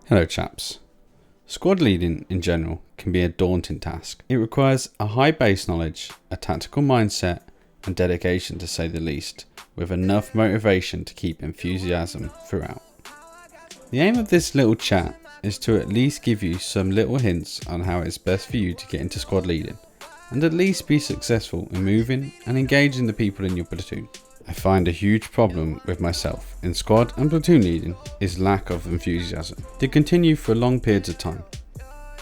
Hello chaps. Squad leading in general can be a daunting task. It requires a high base knowledge, a tactical mindset and dedication to say the least, with enough motivation to keep enthusiasm throughout. The aim of this little chat is to at least give you some little hints on how it's best for you to get into squad leading and at least be successful in moving and engaging the people in your platoon. I find a huge problem with myself in squad and platoon leading is lack of enthusiasm to continue for long periods of time.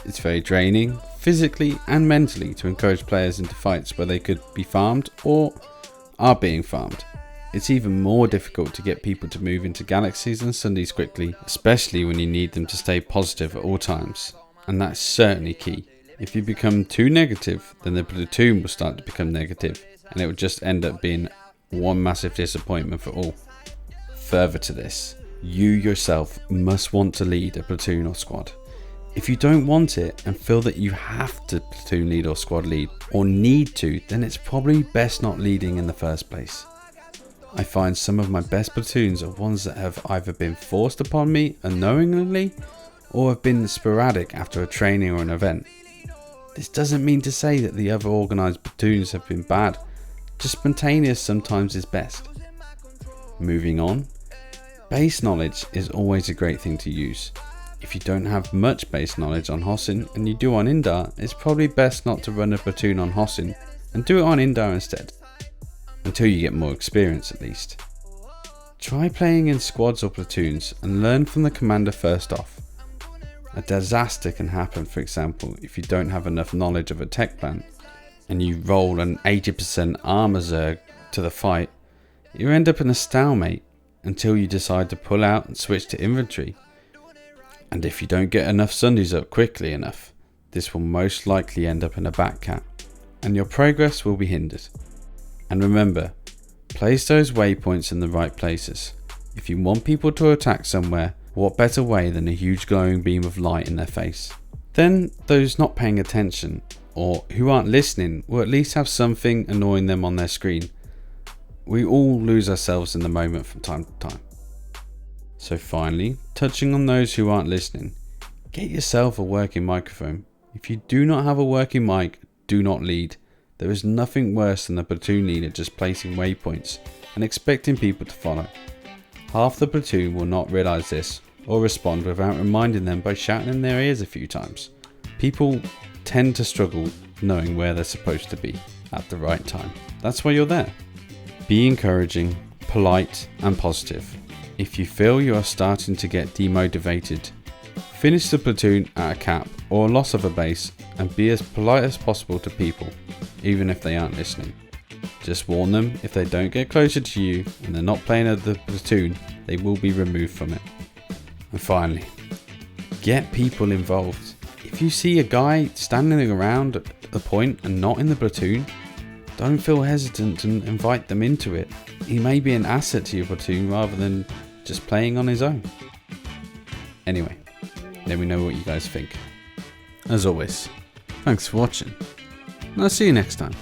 It's very draining, physically and mentally, to encourage players into fights where they could be farmed or are being farmed. It's even more difficult to get people to move into galaxies and Sundays quickly, especially when you need them to stay positive at all times, and that's certainly key. If you become too negative, then the platoon will start to become negative and it will just end up being one massive disappointment for all. Further to this, you yourself must want to lead a platoon or squad. If you don't want it and feel that you have to platoon lead or squad lead or need to, then it's probably best not leading in the first place. I find some of my best platoons are ones that have either been forced upon me unknowingly or have been sporadic after a training or an event. This doesn't mean to say that the other organised platoons have been bad. Just spontaneous sometimes is best. Moving on, base knowledge is always a great thing to use. If you don't have much base knowledge on Hossing and you do on Indar, it's probably best not to run a platoon on Hossing and do it on Indar instead, until you get more experience at least. Try playing in squads or platoons and learn from the commander first off. A disaster can happen, for example, if you don't have enough knowledge of a tech plant and you roll an 80% armor zerg to the fight. You end up in a stalemate until you decide to pull out and switch to infantry. And if you don't get enough Sundays up quickly enough, this will most likely end up in a back cap and your progress will be hindered. And remember, place those waypoints in the right places. If you want people to attack somewhere, what better way than a huge glowing beam of light in their face? Then those not paying attention or who aren't listening will at least have something annoying them on their screen. We all lose ourselves in the moment from time to time. So finally, touching on those who aren't listening, get yourself a working microphone. If you do not have a working mic, do not lead. There is nothing worse than a platoon leader just placing waypoints and expecting people to follow. Half the platoon will not realise this or respond without reminding them by shouting in their ears a few times. People tend to struggle knowing where they're supposed to be at the right time. That's why you're there. Be encouraging, polite and positive. If you feel you are starting to get demotivated, finish the platoon at a cap or loss of a base and be as polite as possible to people, even if they aren't listening. Just warn them if they don't get closer to you and they're not playing at the platoon, they will be removed from it. And finally, get people involved. If you see a guy standing around at the point and not in the platoon, don't feel hesitant and invite them into it. He may be an asset to your platoon rather than just playing on his own. Anyway, let me know what you guys think. As always, thanks for watching, and I'll see you next time.